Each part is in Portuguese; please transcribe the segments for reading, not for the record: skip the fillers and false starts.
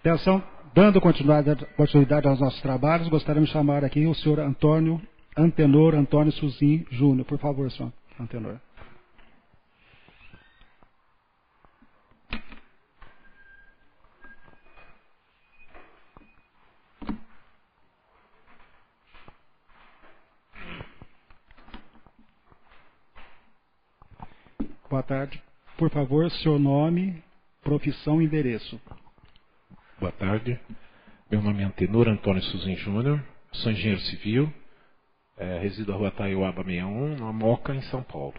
Atenção, dando continuidade aos nossos trabalhos, gostaríamos de chamar aqui o senhor Antenor Antônio Suzin Júnior. Por favor, senhor Antenor. Boa tarde. Por favor, seu nome, profissão e endereço. Boa tarde. Meu nome é Antenor Antônio Suzin Júnior. Sou engenheiro civil. Resido na rua Taioaba 61, na Moca, em São Paulo.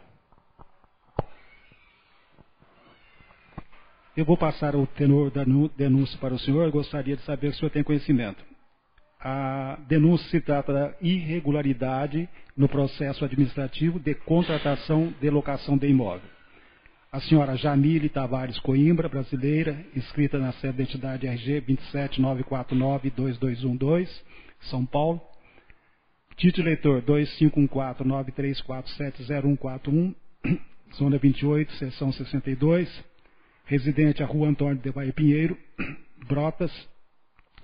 Eu vou passar o tenor da denúncia para o senhor. Eu gostaria de saber se o senhor tem conhecimento. A denúncia se trata da irregularidade no processo administrativo de contratação de locação de imóvel. A senhora Jamile Tavares Coimbra, brasileira, inscrita na sede da entidade RG 279492212, São Paulo. Título eleitor 251493470141, zona 28, seção 62. Residente, a Rua Antônio de Baía Pinheiro, Brotas.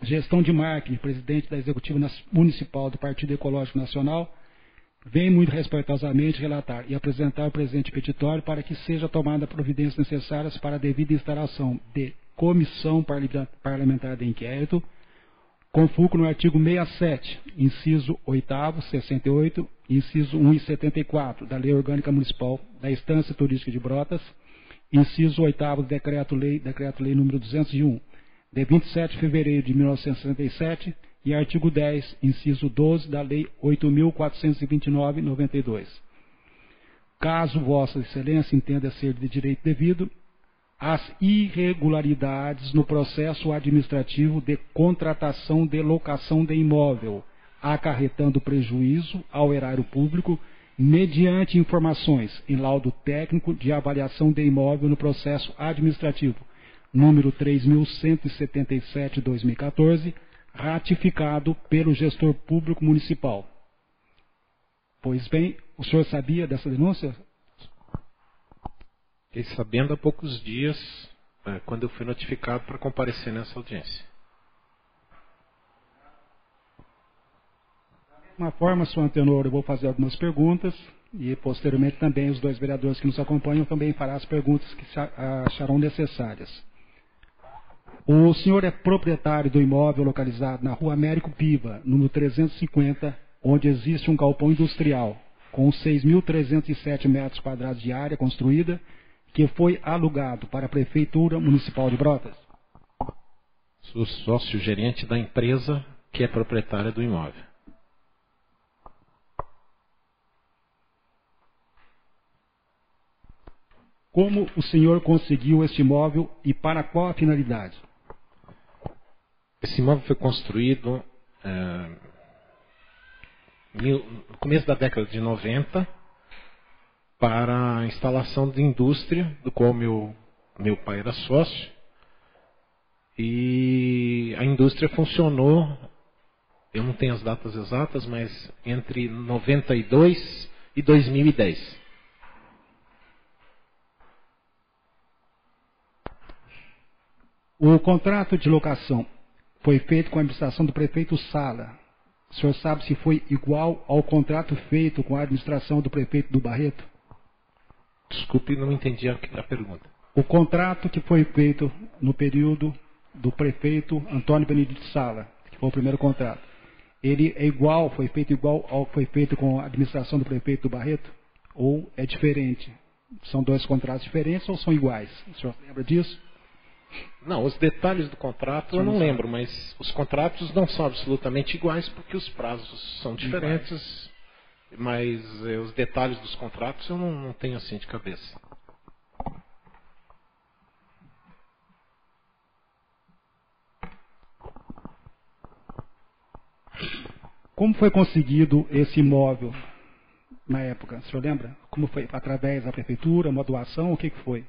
Gestão de marketing, presidente da Executiva Municipal do Partido Ecológico Nacional. Vem muito respeitosamente relatar e apresentar o presente petitório para que seja tomada providências necessárias para a devida instalação de comissão parlamentar de inquérito, com fulcro no artigo 67, inciso 8º, 68, inciso 1 e 74 da Lei Orgânica Municipal da Estância Turística de Brotas, inciso 8º do Decreto-Lei número 201, de 27 de fevereiro de 1967, e artigo 10, inciso 12 da Lei 8.429/92. Caso Vossa Excelência entenda ser de direito devido, as irregularidades no processo administrativo de contratação de locação de imóvel, acarretando prejuízo ao erário público, mediante informações em laudo técnico de avaliação de imóvel no processo administrativo, número 3.177/2014, ratificado pelo gestor público municipal. Pois bem, o senhor sabia dessa denúncia? Fiquei sabendo há poucos dias, quando eu fui notificado para comparecer nessa audiência. De uma forma, senhor Antenor, eu vou fazer algumas perguntas e posteriormente também os dois vereadores que nos acompanham também farão as perguntas que acharão necessárias. O senhor é proprietário do imóvel localizado na Rua Américo Piva, número 350, onde existe um galpão industrial com 6.307 metros quadrados de área construída, que foi alugado para a Prefeitura Municipal de Brotas. Sou sócio-gerente da empresa que é proprietária do imóvel. Como o senhor conseguiu este imóvel e para qual a finalidade? Esse imóvel foi construído no começo da década de 90 para a instalação de indústria, do qual meu pai era sócio. E a indústria funcionou, eu não tenho as datas exatas, mas entre 92 e 2010. O contrato de locação foi feito com a administração do prefeito Sala. O senhor sabe se foi igual ao contrato feito com a administração do prefeito do Barreto? Desculpe, não entendi a pergunta. O contrato que foi feito no período do prefeito Antônio Benedito Sala, que foi o primeiro contrato, ele é igual, foi feito igual ao que foi feito com a administração do prefeito do Barreto? Ou é diferente? São dois contratos diferentes ou são iguais? O senhor lembra disso? Não, os detalhes do contrato eu não lembro, mas os contratos não são absolutamente iguais porque os prazos são diferentes, mas os detalhes dos contratos eu não tenho assim de cabeça. Como foi conseguido esse imóvel na época? O senhor lembra? Como foi? Através da prefeitura, uma doação, o que foi?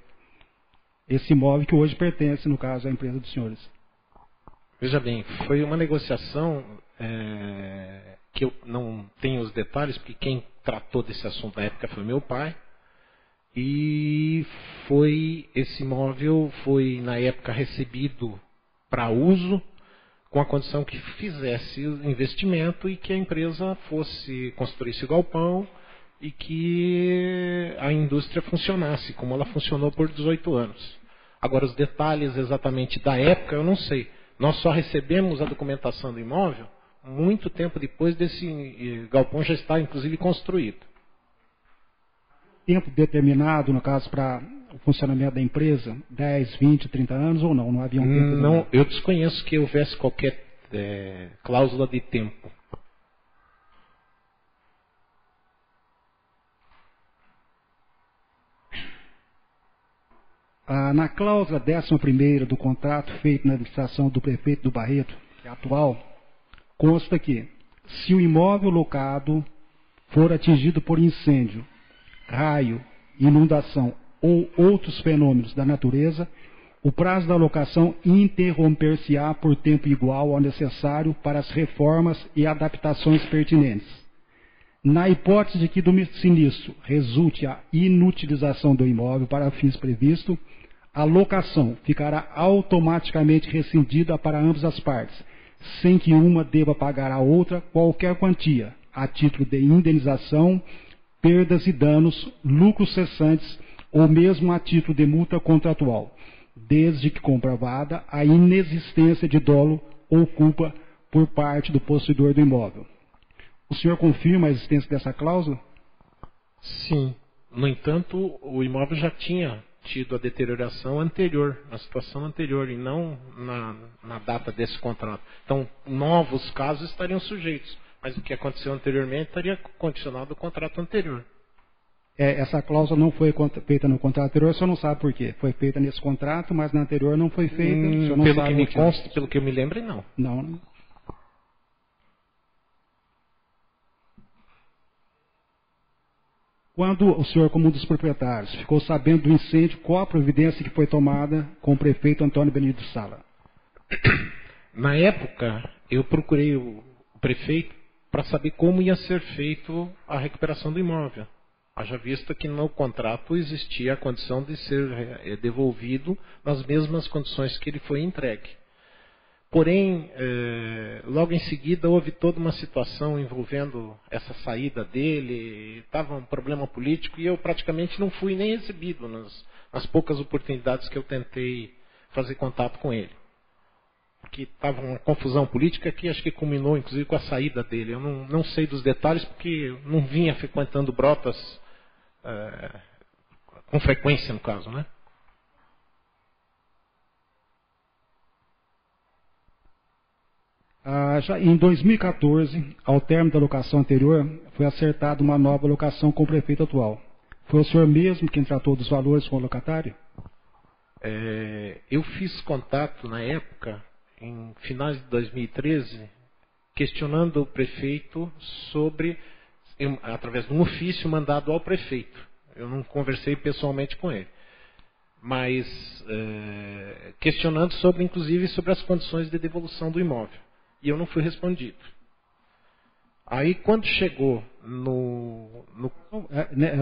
Esse imóvel que hoje pertence, no caso, à empresa dos senhores. Veja bem, foi uma negociação que eu não tenho os detalhes, porque quem tratou desse assunto na época foi meu pai. E esse imóvel foi, na época, recebido para uso, com a condição que fizesse o investimento e que a empresa construísse o galpão e que a indústria funcionasse, como ela funcionou por 18 anos. Agora, os detalhes exatamente da época, eu não sei. Nós só recebemos a documentação do imóvel muito tempo depois desse galpão já estar, inclusive, construído. Tempo determinado, no caso, para o funcionamento da empresa? 10, 20, 30 anos ou não? Não havia um tempo determinado? Não, eu desconheço que houvesse qualquer cláusula de tempo. Na cláusula 11ª do contrato feito na administração do prefeito do Barreto, que é atual, consta que, se o imóvel locado for atingido por incêndio, raio, inundação ou outros fenômenos da natureza, o prazo da locação interromper-se-á por tempo igual ao necessário para as reformas e adaptações pertinentes. Na hipótese de que do sinistro resulte a inutilização do imóvel para fins previstos, a locação ficará automaticamente rescindida para ambas as partes, sem que uma deva pagar à outra qualquer quantia, a título de indenização, perdas e danos, lucros cessantes ou mesmo a título de multa contratual, desde que comprovada a inexistência de dolo ou culpa por parte do possuidor do imóvel. O senhor confirma a existência dessa cláusula? Sim. No entanto, o imóvel já tinha tido a deterioração anterior, na situação anterior, e não na data desse contrato. Então, novos casos estariam sujeitos, mas o que aconteceu anteriormente estaria condicionado ao contrato anterior. Essa cláusula não foi feita no contrato anterior, o senhor não sabe por quê. Foi feita nesse contrato, mas na anterior não foi feita. O senhor não pelo sabe que me consta, pelo que eu me lembro, não. Não. Quando o senhor, como um dos proprietários, ficou sabendo do incêndio, qual a providência que foi tomada com o prefeito Antônio Benito Sala? Na época, eu procurei o prefeito para saber como ia ser feito a recuperação do imóvel. Haja vista que no contrato existia a condição de ser devolvido nas mesmas condições que ele foi entregue. Porém, logo em seguida houve toda uma situação envolvendo essa saída dele, estava um problema político e eu praticamente não fui nem recebido nas poucas oportunidades que eu tentei fazer contato com ele. Porque estava uma confusão política que acho que culminou inclusive com a saída dele. Eu não sei dos detalhes porque eu não vinha frequentando Brotas com frequência, no caso, né? Já em 2014, ao término da locação anterior, foi acertada uma nova locação com o prefeito atual. Foi o senhor mesmo quem tratou dos valores com o locatário? Eu fiz contato na época, em finais de 2013, questionando o prefeito sobre, através de um ofício mandado ao prefeito. Eu não conversei pessoalmente com ele. Mas questionando sobre, inclusive, sobre as condições de devolução do imóvel. E eu não fui respondido. Aí quando chegou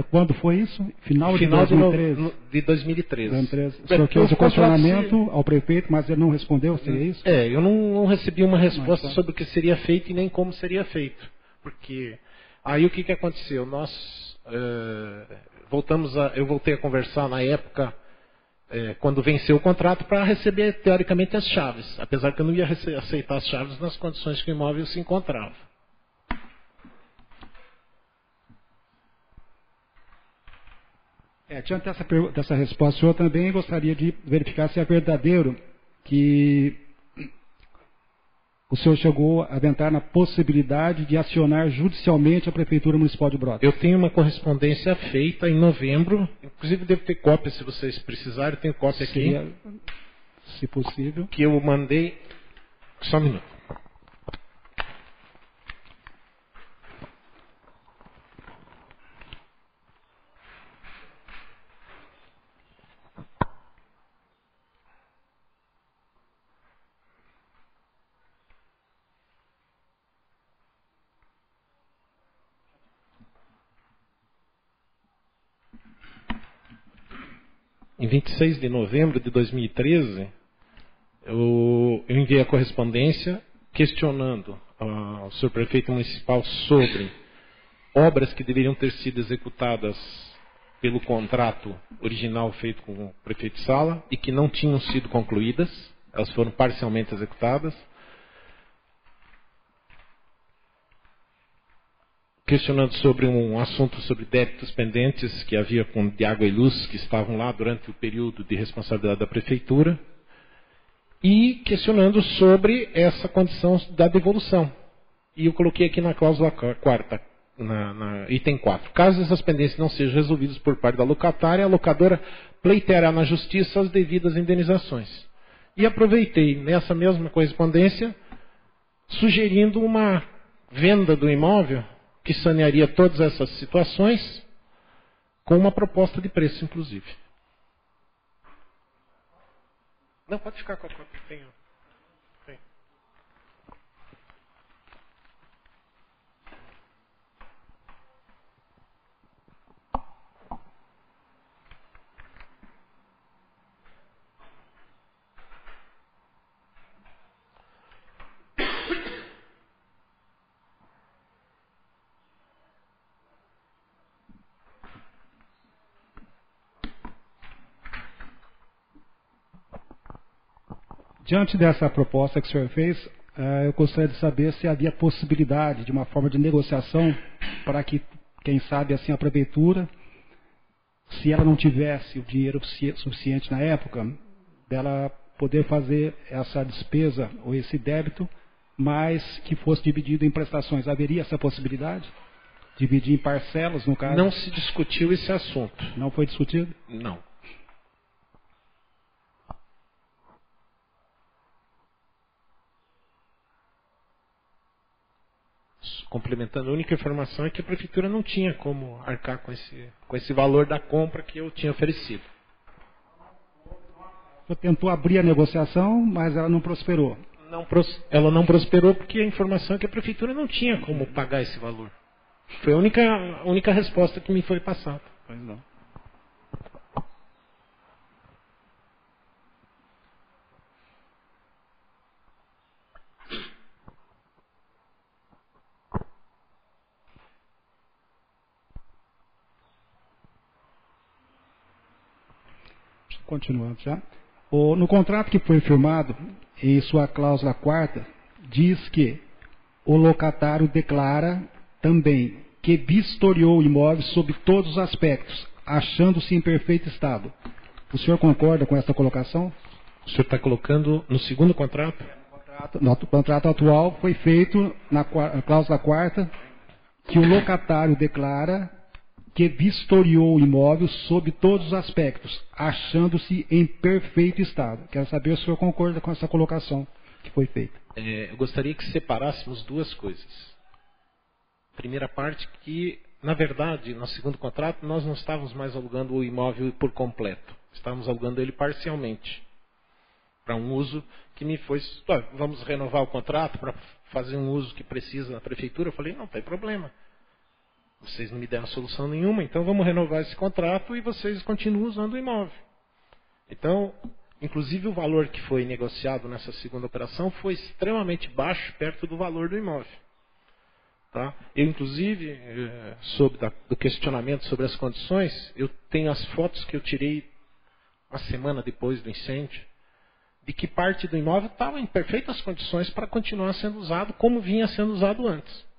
Quando foi isso? Final de 2013? De 2013. O senhor fez o questionamento ao prefeito, mas ele não respondeu, seria isso? Eu não recebi uma resposta sobre o que seria feito e nem como seria feito. Porque aí o que aconteceu? Eu voltei a conversar na época, quando venceu o contrato, para receber, teoricamente, as chaves. Apesar que eu não ia aceitar as chaves nas condições que o imóvel se encontrava. Diante dessa resposta, o senhor também gostaria de verificar se é verdadeiro que o senhor chegou a aventar na possibilidade de acionar judicialmente a Prefeitura Municipal de Brotas. Eu tenho uma correspondência feita em novembro, inclusive devo ter cópia se vocês precisarem, eu tenho cópia aqui. Se possível. Que eu mandei. Só um minuto. Em 26 de novembro de 2013, Eu enviei a correspondência questionando ao senhor prefeito municipal sobre obras que deveriam ter sido executadas pelo contrato original feito com o prefeito Sala e que não tinham sido concluídas, elas foram parcialmente executadas. Questionando sobre um assunto sobre débitos pendentes que havia de água e luz que estavam lá durante o período de responsabilidade da prefeitura. E questionando sobre essa condição da devolução. E eu coloquei aqui na cláusula quarta, na item 4. Caso essas pendências não sejam resolvidas por parte da locatária, a locadora pleiteará na justiça as devidas indenizações. E aproveitei nessa mesma correspondência, sugerindo uma venda do imóvel que sanearia todas essas situações, com uma proposta de preço, inclusive. Não, pode ficar com a cópia que tenho. Diante dessa proposta que o senhor fez, eu gostaria de saber se havia possibilidade de uma forma de negociação para que, quem sabe, assim, a prefeitura, se ela não tivesse o dinheiro suficiente na época, dela poder fazer essa despesa ou esse débito, mas que fosse dividido em prestações. Haveria essa possibilidade? Dividir em parcelas, no caso? Não se discutiu esse assunto. Não foi discutido? Não. Complementando, a única informação é que a prefeitura não tinha como arcar com esse valor da compra que eu tinha oferecido. Você tentou abrir a negociação, mas ela não prosperou. Ela não prosperou porque a informação é que a prefeitura não tinha como pagar esse valor. Foi a única resposta que me foi passada. Pois não. Continuando já. No contrato que foi firmado, em sua cláusula 4ª, diz que o locatário declara também que vistoriou o imóvel sob todos os aspectos, achando-se em perfeito estado. O senhor concorda com essa colocação? O senhor está colocando no segundo contrato? No contrato atual foi feito na cláusula 4ª que o locatário declara que vistoriou o imóvel sob todos os aspectos, achando-se em perfeito estado. Quero saber se o senhor concorda com essa colocação que foi feita. Eu gostaria que separássemos duas coisas. Primeira parte que, na verdade, no segundo contrato, nós não estávamos mais alugando o imóvel por completo. Estávamos alugando ele parcialmente. Para um uso que me foi... Vamos renovar o contrato para fazer um uso que precisa na prefeitura? Eu falei, não tem problema. Vocês não me deram solução nenhuma, então vamos renovar esse contrato e vocês continuam usando o imóvel. Então, inclusive o valor que foi negociado nessa segunda operação foi extremamente baixo, perto do valor do imóvel. Tá? Eu, inclusive, do questionamento sobre as condições, eu tenho as fotos que eu tirei uma semana depois do incêndio, de que parte do imóvel estava em perfeitas condições para continuar sendo usado como vinha sendo usado antes.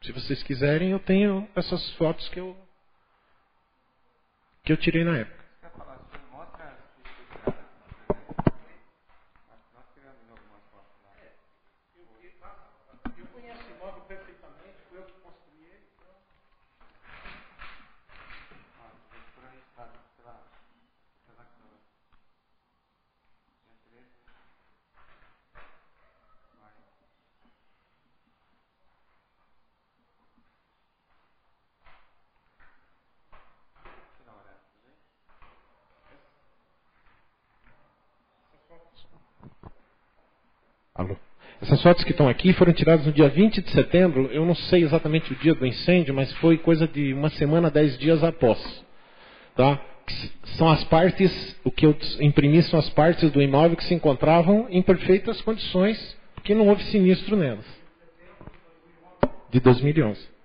Se vocês quiserem, eu tenho essas fotos que eu tirei na época. Eu conheço o imóvel perfeitamente, foi eu que construí ele. Alô. Essas fotos que estão aqui foram tiradas no dia 20 de setembro. Eu não sei exatamente o dia do incêndio, mas foi coisa de uma semana, 10 dias após. Tá? são as partes, o que eu imprimi são as partes do imóvel que se encontravam em perfeitas condições, porque não houve sinistro nelas. De 2011.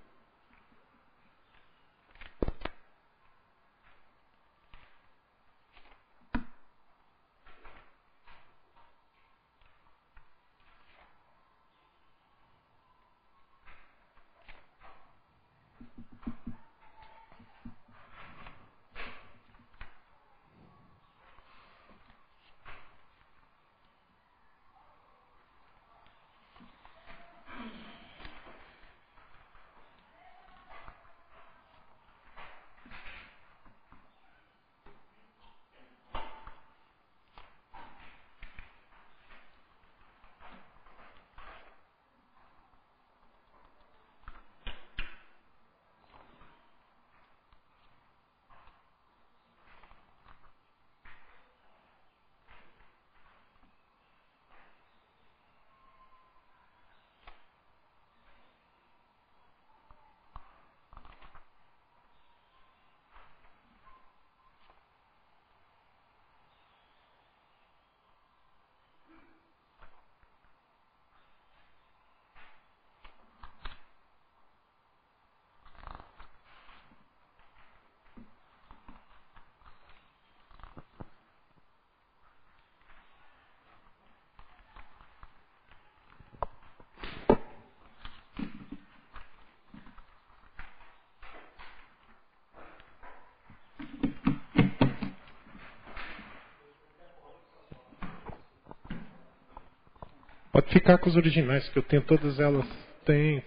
Pode ficar com os originais, que eu tenho todas elas. Tem.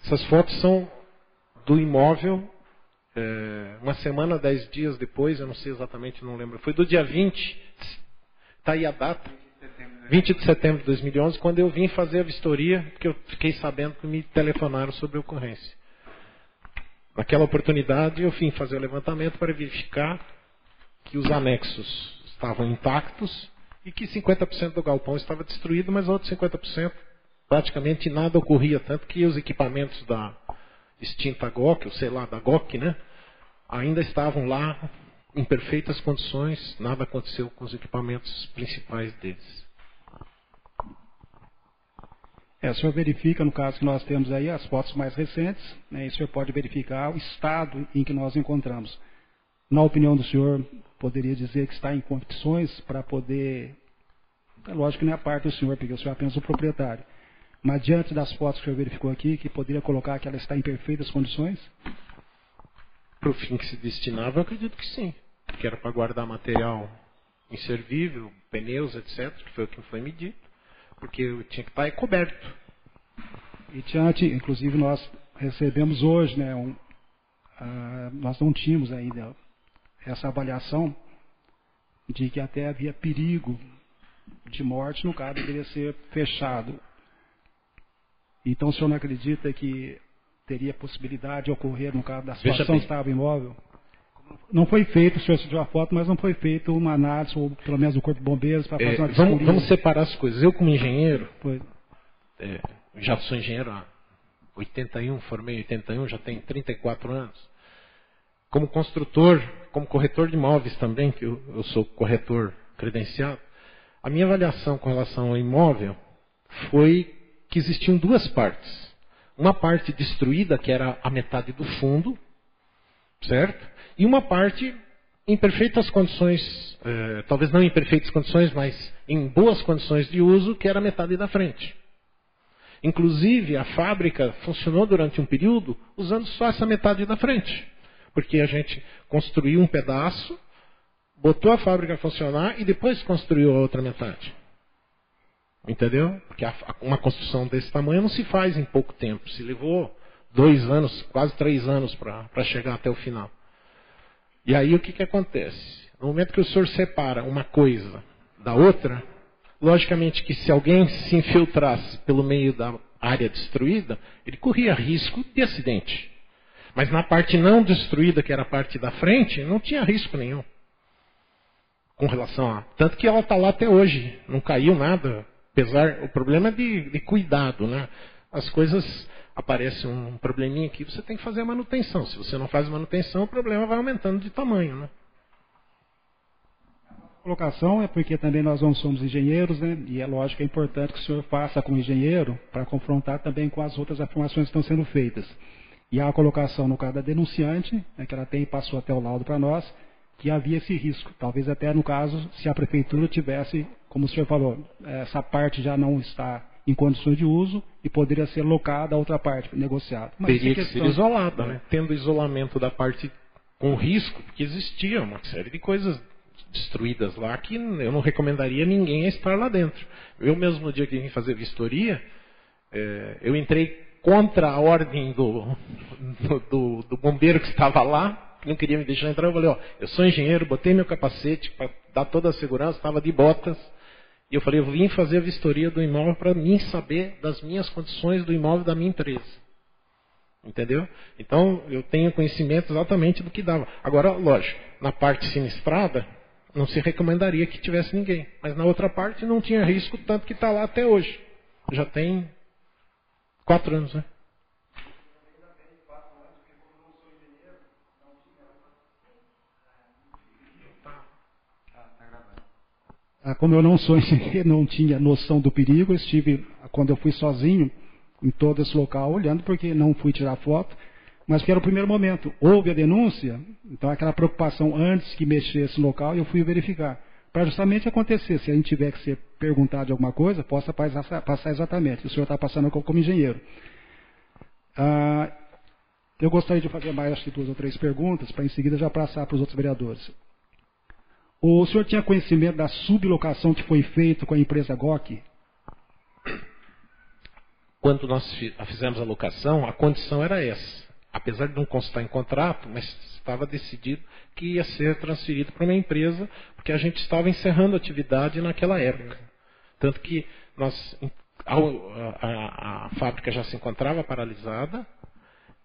Essas fotos são do imóvel, uma semana, 10 dias depois, eu não sei exatamente, não lembro. Foi do dia 20, está aí a data, 20 de setembro de 2011, quando eu vim fazer a vistoria, porque eu fiquei sabendo que me telefonaram sobre a ocorrência. Naquela oportunidade, eu vim fazer o levantamento para verificar que os anexos estavam intactos, e que 50% do galpão estava destruído, mas outros 50% praticamente nada ocorria, tanto que os equipamentos da extinta GOC, ou sei lá, da GOC, né, ainda estavam lá em perfeitas condições, nada aconteceu com os equipamentos principais deles. O senhor verifica, no caso que nós temos aí, as fotos mais recentes, né, e o senhor pode verificar o estado em que nós encontramos. Na opinião do senhor, poderia dizer que está em condições para poder... É lógico que não é a parte do senhor, porque o senhor é apenas o proprietário. Mas diante das fotos que o senhor verificou aqui, que poderia colocar que ela está em perfeitas condições? Para o fim que se destinava, eu acredito que sim. Que era para guardar material inservível, pneus, etc., que foi o que foi medido. Porque tinha que estar coberto. E diante, inclusive nós recebemos hoje, né, nós não tínhamos ainda essa avaliação de que até havia perigo de morte, no caso deveria ser fechado. Então o senhor não acredita que teria possibilidade de ocorrer, no caso da situação que estava imóvel? Não foi feito, o senhor se deu a foto, mas não foi feito uma análise, ou pelo menos o Corpo de Bombeiros, para fazer uma vistoria. Vamos separar as coisas. Eu, como engenheiro, Foi. Já sou engenheiro há 81, formei em 81, já tenho 34 anos. Como construtor, como corretor de imóveis também, que eu sou corretor credenciado, a minha avaliação com relação ao imóvel foi que existiam duas partes. Uma parte destruída, que era a metade do fundo, certo? E uma parte em perfeitas condições, talvez não em perfeitas condições, mas em boas condições de uso, que era a metade da frente. Inclusive, a fábrica funcionou durante um período usando só essa metade da frente. Porque a gente construiu um pedaço, botou a fábrica a funcionar e depois construiu a outra metade. Entendeu? Porque uma construção desse tamanho não se faz em pouco tempo. Se levou 2 anos, quase 3 anos para chegar até o final. E aí o que acontece? No momento que o senhor separa uma coisa da outra, logicamente que se alguém se infiltrasse pelo meio da área destruída, ele corria risco de acidente. Mas na parte não destruída, que era a parte da frente, não tinha risco nenhum. Com relação a... Tanto que ela está lá até hoje, não caiu nada. Apesar, o problema é de cuidado, né? As coisas aparece um probleminha aqui, você tem que fazer a manutenção. Se você não faz manutenção, o problema vai aumentando de tamanho, né? A colocação é porque também nós não somos engenheiros, né? E é lógico que é importante que o senhor faça como engenheiro para confrontar também com as outras afirmações que estão sendo feitas. E há a colocação, no caso da denunciante, né, que ela passou até o laudo para nós, que havia esse risco. Talvez até no caso, se a prefeitura tivesse, como o senhor falou, essa parte já não está em condições de uso e poderia ser locada a outra parte, negociada. Mas teria que ser isolada, né? Tendo isolamento da parte com risco, porque existia uma série de coisas destruídas lá que eu não recomendaria ninguém a estar lá dentro. Eu mesmo, no dia que vim fazer vistoria, eu entrei contra a ordem do bombeiro que estava lá, que não queria me deixar entrar. Eu falei, eu sou engenheiro, botei meu capacete para dar toda a segurança, estava de botas. E eu falei, eu vim fazer a vistoria do imóvel para mim saber das minhas condições do imóvel da minha empresa. Entendeu? Então, eu tenho conhecimento exatamente do que dava. Agora, lógico, na parte sinistrada, não se recomendaria que tivesse ninguém. Mas na outra parte não tinha risco, tanto que está lá até hoje. Já tem 4 anos, né? Como eu não sou engenheiro, não tinha noção do perigo, quando eu fui sozinho em todo esse local, olhando, porque não fui tirar foto, mas que era o primeiro momento. Houve a denúncia, então aquela preocupação antes que mexesse no local, eu fui verificar. Para justamente acontecer, se a gente tiver que ser perguntado de alguma coisa, possa passar exatamente. O senhor está passando como engenheiro. Eu gostaria de fazer mais, acho que 2 ou 3 perguntas, para em seguida já passar para os outros vereadores. O senhor tinha conhecimento da sublocação que foi feita com a empresa GOC? Quando nós fizemos a locação, a condição era essa. Apesar de não constar em contrato, mas estava decidido que ia ser transferido para uma empresa, porque a gente estava encerrando a atividade naquela época. Tanto que a fábrica já se encontrava paralisada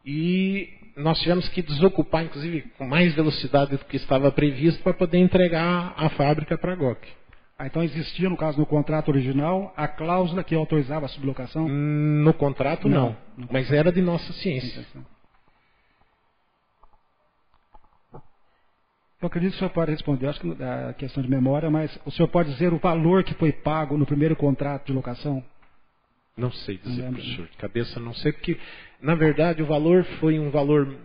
e nós tivemos que desocupar, inclusive, com mais velocidade do que estava previsto, para poder entregar a fábrica para a GOC. Então existia, no caso, no contrato original, a cláusula que autorizava a sublocação? No contrato, não. Mas era de nossa ciência. Eu acredito que o senhor pode responder, acho que a questão de memória, mas o senhor pode dizer o valor que foi pago no primeiro contrato de locação? Não sei dizer, professor. De cabeça não sei, porque, na verdade, o valor foi um valor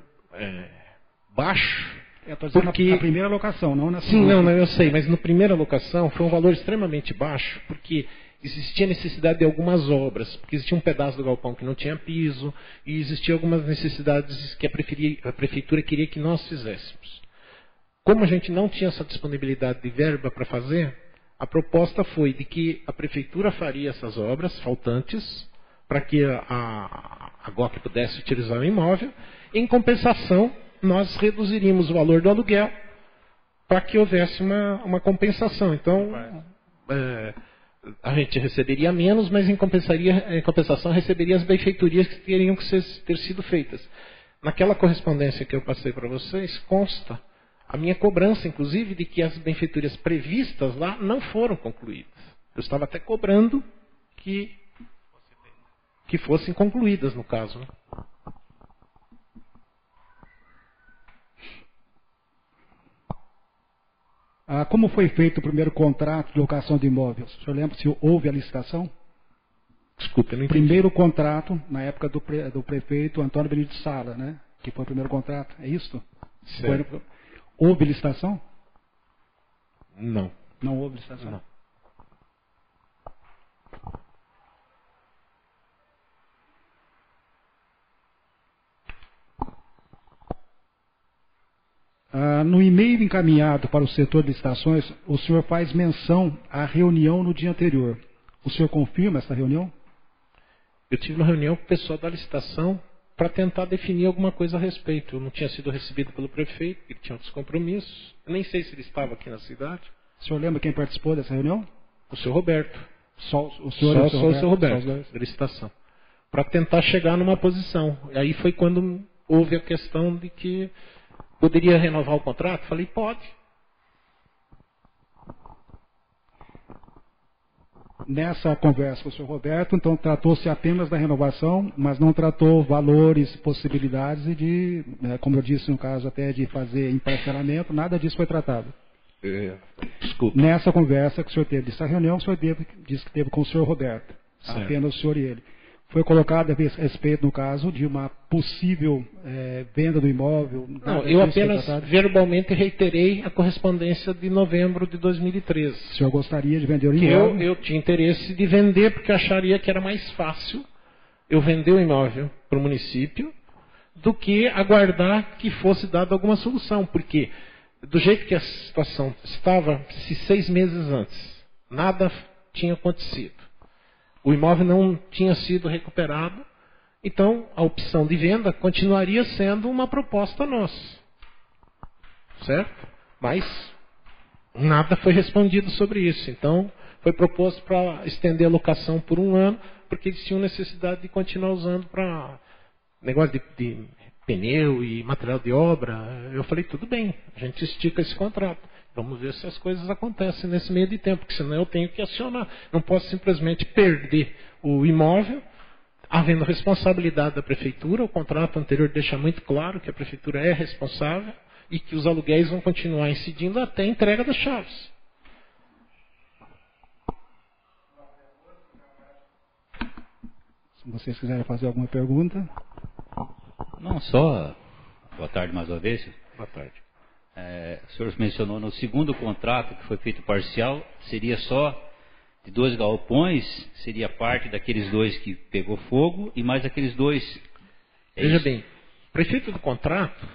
baixo. Porque a primeira locação, não na segunda. Sim, não, eu sei, mas na primeira locação foi um valor extremamente baixo, porque existia necessidade de algumas obras, porque existia um pedaço do galpão que não tinha piso, e existiam algumas necessidades que a prefeitura queria que nós fizéssemos. Como a gente não tinha essa disponibilidade de verba para fazer, a proposta foi de que a prefeitura faria essas obras faltantes para que a GOC pudesse utilizar o imóvel. Em compensação, nós reduziríamos o valor do aluguel para que houvesse uma compensação. Então, a gente receberia menos, mas em compensação receberia as benfeitorias que teriam que ter sido feitas. Naquela correspondência que eu passei para vocês, consta a minha cobrança, inclusive, de que as benfeitorias previstas lá não foram concluídas. Eu estava até cobrando que fossem concluídas, no caso. Né? Como foi feito o primeiro contrato de locação de imóveis? O senhor lembra se houve a licitação? Desculpe, eu não entendi. Primeiro contrato, na época do prefeito Antônio Benito Sala, né? Que foi o primeiro contrato, é isso? Certo. Houve licitação? Não. Não houve licitação? Não. No e-mail encaminhado para o setor de licitações, o senhor faz menção à reunião no dia anterior. O senhor confirma essa reunião? Eu tive uma reunião com o pessoal da licitação para tentar definir alguma coisa a respeito. Eu não tinha sido recebido pelo prefeito, ele tinha outros compromissos. Eu nem sei se ele estava aqui na cidade. O senhor lembra quem participou dessa reunião? O senhor Roberto. Só o senhor Roberto, da licitação. Para tentar chegar numa posição. E aí foi quando houve a questão de que poderia renovar o contrato. Falei, pode. Nessa conversa com o senhor Roberto, então tratou-se apenas da renovação, mas não tratou valores, possibilidades e de, como eu disse no caso até de fazer emparcelamento, nada disso foi tratado. Desculpa. Nessa conversa que o senhor teve, dessa reunião, o senhor disse que teve com o senhor Roberto, certo. Apenas o senhor e ele. Foi colocado a respeito, no caso, de uma possível venda do imóvel? Não, eu apenas verbalmente reiterei a correspondência de novembro de 2013. O senhor gostaria de vender o imóvel? Eu tinha interesse de vender porque eu acharia que era mais fácil eu vender o imóvel para o município do que aguardar que fosse dada alguma solução. Porque, do jeito que a situação estava, se 6 meses antes, nada tinha acontecido. O imóvel não tinha sido recuperado, então a opção de venda continuaria sendo uma proposta nossa. Certo? Mas nada foi respondido sobre isso. Então foi proposto para estender a locação por 1 ano, porque eles tinham necessidade de continuar usando para negócio de pneu e material de obra. Eu falei, tudo bem, a gente estica esse contrato. Vamos ver se as coisas acontecem nesse meio de tempo, porque senão eu tenho que acionar. Não posso simplesmente perder o imóvel, havendo responsabilidade da prefeitura. O contrato anterior deixa muito claro que a prefeitura é responsável e que os aluguéis vão continuar incidindo até a entrega das chaves. Se vocês quiserem fazer alguma pergunta. Não, só. Boa tarde mais uma vez. Boa tarde. O senhor mencionou no segundo contrato que foi feito parcial, seria só de 2 galpões, seria parte daqueles 2 que pegou fogo e mais aqueles 2. Veja bem, o prefeito do contrato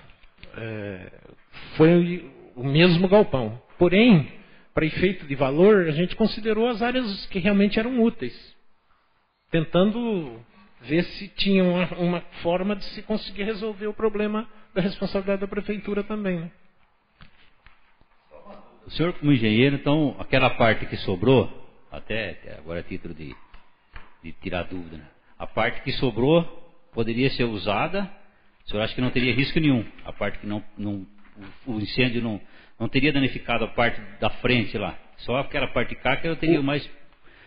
foi o mesmo galpão. Porém, para efeito de valor, a gente considerou as áreas que realmente eram úteis, tentando ver se tinha uma forma de se conseguir resolver o problema da responsabilidade da prefeitura também, né? O senhor, como engenheiro, então, aquela parte que sobrou, até agora a título de tirar dúvida, né? A parte que sobrou poderia ser usada, o senhor acha que não teria risco nenhum? A parte que o incêndio não teria danificado a parte da frente lá, só aquela parte de cá que eu teria mais.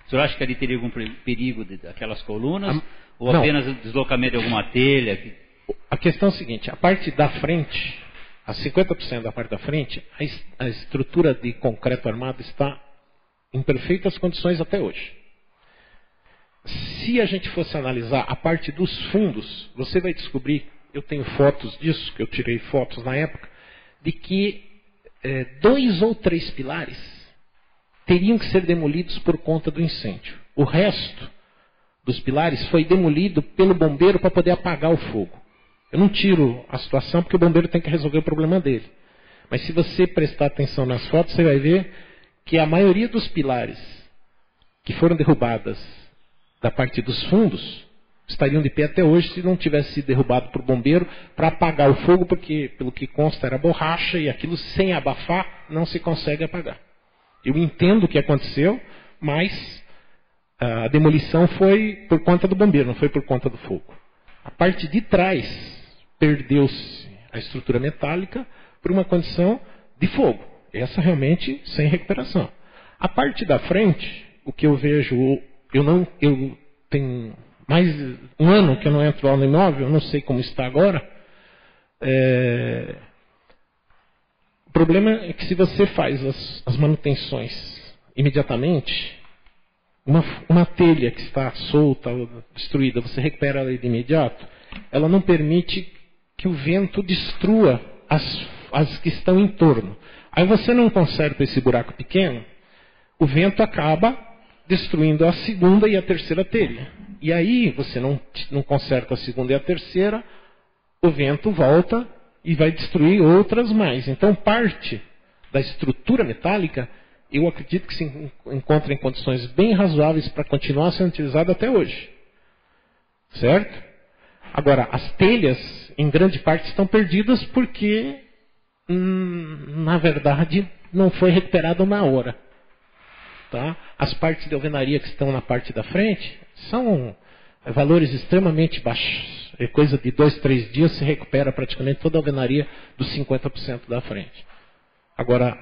O senhor acha que ali teria algum perigo daquelas colunas? Ou não, apenas deslocamento de alguma telha? A questão é a seguinte, a parte da frente, a 50% da parte da frente, a estrutura de concreto armado está em perfeitas condições até hoje. Se a gente fosse analisar a parte dos fundos, você vai descobrir, eu tenho fotos disso, que eu tirei fotos na época, de que 2 ou 3 pilares teriam que ser demolidos por conta do incêndio. O resto dos pilares foi demolido pelo bombeiro para poder apagar o fogo. Eu não tiro a situação porque o bombeiro tem que resolver o problema dele. Mas se você prestar atenção nas fotos, você vai ver que a maioria dos pilares que foram derrubadas da parte dos fundos estariam de pé até hoje se não tivesse sido derrubado por bombeiro para apagar o fogo, porque, pelo que consta, era borracha e aquilo sem abafar não se consegue apagar. Eu entendo o que aconteceu, mas a demolição foi por conta do bombeiro, não foi por conta do fogo. A parte de trás perdeu-se a estrutura metálica por uma condição de fogo. Essa realmente sem recuperação. A parte da frente, o que eu vejo, eu tenho mais 1 ano que eu não entro lá no imóvel, eu não sei como está agora. O problema é que se você faz as manutenções imediatamente, uma telha que está solta ou destruída, você recupera ela de imediato, ela não permite que o vento destrua as que estão em torno. Aí você não conserta esse buraco pequeno, o vento acaba destruindo a segunda e a terceira telha. E aí você não conserta a segunda e a terceira, o vento volta e vai destruir outras mais. Então parte da estrutura metálica, eu acredito que se encontra em condições bem razoáveis para continuar sendo utilizada até hoje. Certo? Agora, as telhas, em grande parte, estão perdidas porque, na verdade, não foi recuperada na hora. Tá? As partes de alvenaria que estão na parte da frente são valores extremamente baixos. É coisa de 2, 3 dias se recupera praticamente toda a alvenaria dos 50% da frente. Agora,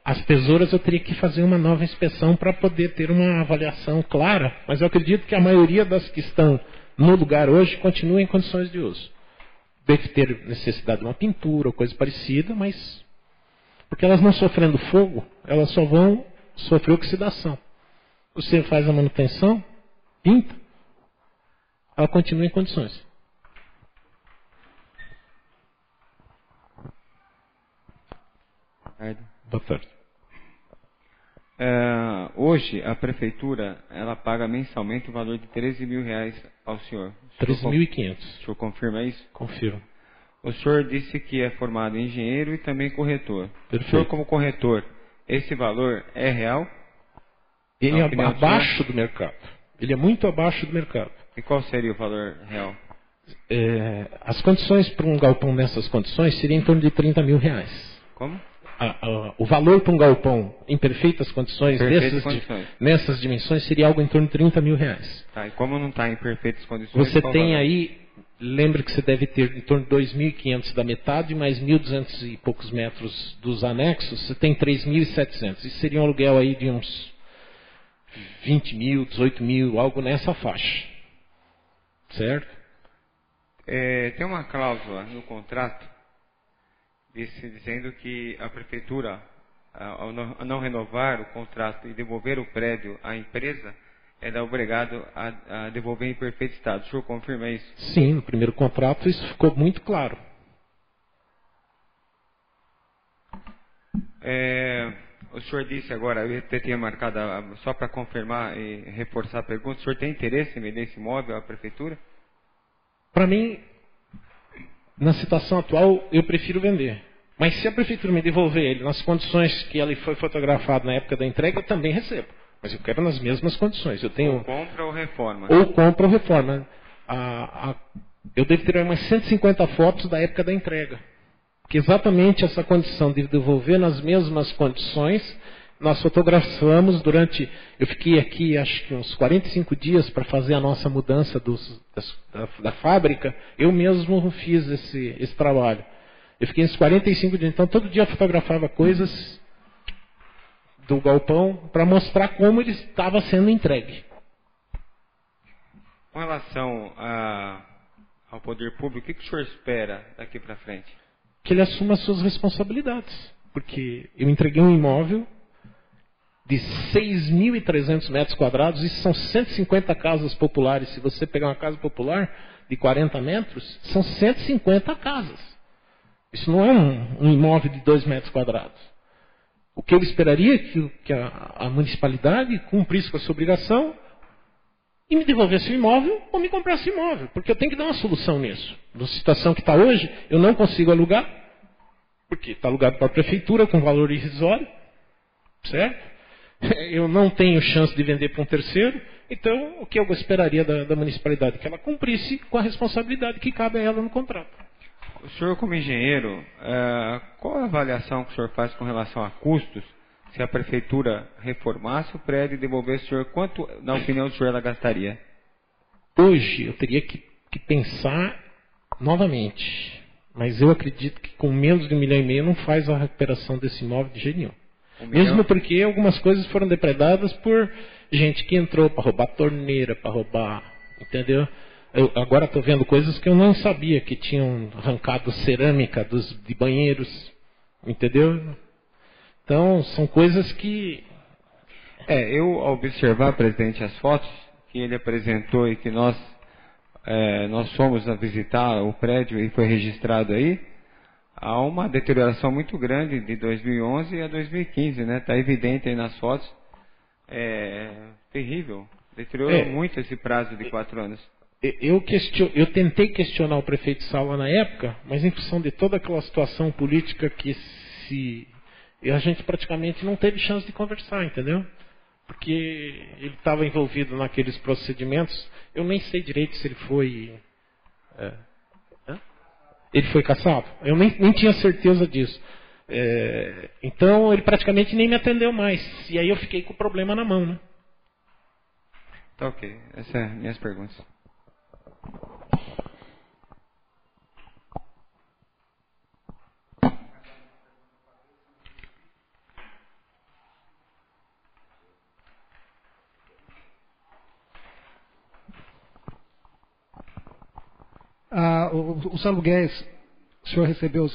As tesouras eu teria que fazer uma nova inspeção para poder ter uma avaliação clara, mas eu acredito que a maioria das que estão no lugar hoje continuam em condições de uso. Deve ter necessidade de uma pintura ou coisa parecida, mas porque elas não sofrendo fogo, elas só vão sofrer oxidação. Você faz a manutenção, pinta, ela continua em condições. Boa tarde. Hoje a prefeitura ela paga mensalmente o valor de R$13.000 ao senhor. 13.500. O senhor confirma isso? Confirmo. O senhor disse que é formado em engenheiro e também corretor. Perfeito. O senhor como corretor, esse valor é real? Ele é abaixo do mercado. Ele é muito abaixo do mercado. E qual seria o valor real? As condições para um galpão nessas condições seriam em torno de R$30.000. Como? O valor para um galpão em perfeitas condições, nessas dimensões, seria algo em torno de R$30.000. Tá, e como não está em perfeitas condições... Você tem aí, lembre que você deve ter em torno de 2.500 da metade, mais 1.200 e poucos metros dos anexos, você tem 3.700. Isso seria um aluguel aí de uns 20.000, 18.000, algo nessa faixa. Certo? Tem uma cláusula no contrato dizendo que a prefeitura, ao não renovar o contrato e devolver o prédio à empresa, é obrigado a devolver em perfeito estado. O senhor confirma isso? Sim, no primeiro contrato isso ficou muito claro. O senhor disse agora, eu até tinha marcado, só para confirmar e reforçar a pergunta, o senhor tem interesse em vender esse imóvel à prefeitura? Para mim, na situação atual, eu prefiro vender. Mas se a prefeitura me devolver ele nas condições que ele foi fotografado na época da entrega, eu também recebo. Mas eu quero nas mesmas condições. Eu tenho... Ou compra ou reforma. Ou compra ou reforma. Eu devo ter umas 150 fotos da época da entrega. Porque exatamente essa condição de devolver nas mesmas condições, nós fotografamos durante... Eu fiquei aqui, acho que uns 45 dias para fazer a nossa mudança da fábrica. Eu mesmo fiz esse trabalho. Eu fiquei uns 45 dias. Então, todo dia eu fotografava coisas do galpão para mostrar como ele estava sendo entregue. Com relação ao poder público, o que o senhor espera daqui para frente? Que ele assuma as suas responsabilidades. Porque eu entreguei um imóvel de 6.300 metros quadrados, isso são 150 casas populares. Se você pegar uma casa popular de 40 metros, são 150 casas. Isso não é um imóvel de 2 metros quadrados. O que eu esperaria é que a municipalidade cumprisse com a sua obrigação e me devolvesse o imóvel ou me comprasse o imóvel. Porque eu tenho que dar uma solução nisso. Na situação que está hoje, eu não consigo alugar, porque está alugado para a prefeitura com valor irrisório, certo? Eu não tenho chance de vender para um terceiro. Então, o que eu esperaria da municipalidade? Que ela cumprisse com a responsabilidade que cabe a ela no contrato. O senhor, como engenheiro, qual a avaliação que o senhor faz com relação a custos se a prefeitura reformasse o prédio e devolvesse o senhor? Quanto, na opinião do senhor, ela gastaria? Hoje, eu teria que pensar novamente. Mas eu acredito que com menos de 1,5 milhão não faz a recuperação desse imóvel de jeito nenhum. Mesmo porque algumas coisas foram depredadas por gente que entrou para roubar torneira, para roubar, entendeu? Eu agora estou vendo coisas que eu não sabia, que tinham arrancado cerâmica de banheiros, entendeu? Então, são coisas que... Eu, ao observar, presidente, as fotos que ele apresentou e que nós fomos a visitar o prédio e foi registrado aí, há uma deterioração muito grande de 2011 a 2015, né? Está evidente aí nas fotos. Terrível. Deteriorou muito esse prazo de 4 anos. Eu tentei questionar o prefeito Sala na época, mas em função de toda aquela situação política a gente praticamente não teve chance de conversar, entendeu? Porque ele estava envolvido naqueles procedimentos. Eu nem sei direito se ele foi... Ele foi cassado? Eu nem tinha certeza disso. Então ele praticamente nem me atendeu mais. E aí eu fiquei com o problema na mão, né? Tá ok. Essas são minhas perguntas. Os aluguéis, o senhor recebeu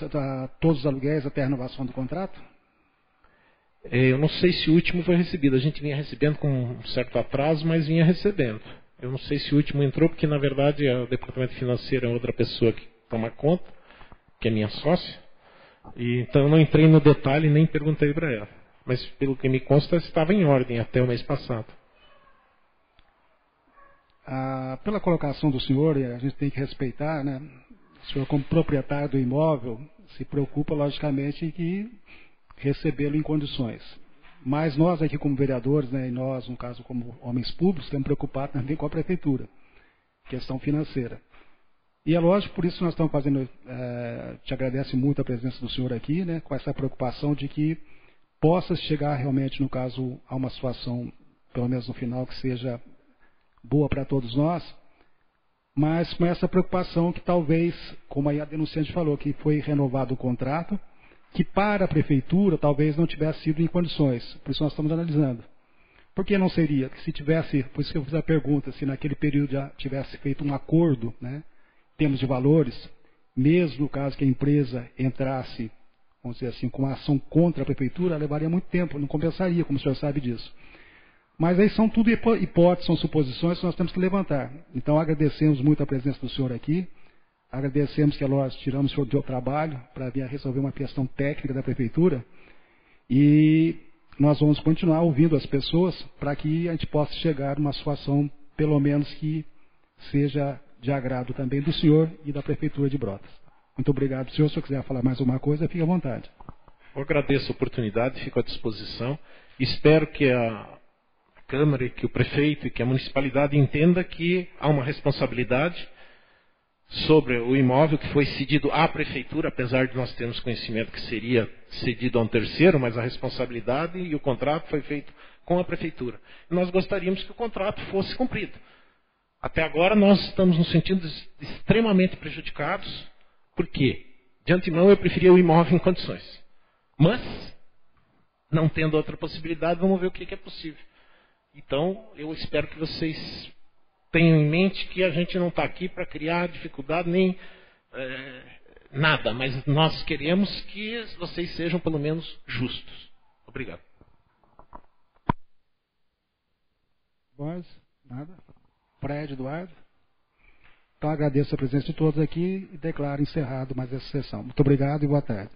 todos os aluguéis até a renovação do contrato? Eu não sei se o último foi recebido. A gente vinha recebendo com um certo atraso, mas vinha recebendo. Eu não sei se o último entrou, porque na verdade o departamento financeiro é outra pessoa que toma conta, que é minha sócia. E, então eu não entrei no detalhe e nem perguntei para ela. Mas pelo que me consta, estava em ordem até o mês passado. Pela colocação do senhor, a gente tem que respeitar, né? O senhor, como proprietário do imóvel, se preocupa, logicamente, que recebê-lo em condições. Mas nós aqui, como vereadores, né, e nós, no caso, como homens públicos, estamos preocupados também com a prefeitura, questão financeira. E é lógico, por isso nós estamos fazendo, te agradeço muito a presença do senhor aqui, né, com essa preocupação de que possa chegar realmente, no caso, a uma situação, pelo menos no final, que seja boa para todos nós, mas com essa preocupação que talvez, como aí a denunciante falou, que foi renovado o contrato, que para a prefeitura talvez não tivesse sido em condições, por isso nós estamos analisando. Por que não seria? Se tivesse, por isso que eu fiz a pergunta, se naquele período já tivesse feito um acordo, né, em termos de valores, mesmo no caso que a empresa entrasse, vamos dizer assim, com uma ação contra a prefeitura, levaria muito tempo, não compensaria, como o senhor sabe disso. Mas aí são tudo hipóteses, são suposições que nós temos que levantar. Então agradecemos muito a presença do senhor aqui, agradecemos que nós tiramos o senhor do trabalho para vir a resolver uma questão técnica da prefeitura e nós vamos continuar ouvindo as pessoas para que a gente possa chegar a uma situação, pelo menos que seja de agrado também do senhor e da prefeitura de Brotas. Muito obrigado, senhor. Se eu quiser falar mais alguma coisa, fique à vontade. Eu agradeço a oportunidade, fico à disposição. Espero que a Câmara, e que o prefeito e que a municipalidade entenda que há uma responsabilidade sobre o imóvel que foi cedido à prefeitura, apesar de nós termos conhecimento que seria cedido a um terceiro, mas a responsabilidade e o contrato foi feito com a prefeitura. E nós gostaríamos que o contrato fosse cumprido. Até agora nós estamos nos sentindo extremamente prejudicados. Por quê? De antemão eu preferia o imóvel em condições. Mas, não tendo outra possibilidade, vamos ver o que é possível. Então, eu espero que vocês tenham em mente que a gente não está aqui para criar dificuldade nem nada, mas nós queremos que vocês sejam pelo menos justos. Obrigado. Voz? Nada? Fred, Eduardo? Então agradeço a presença de todos aqui e declaro encerrado mais essa sessão. Muito obrigado e boa tarde.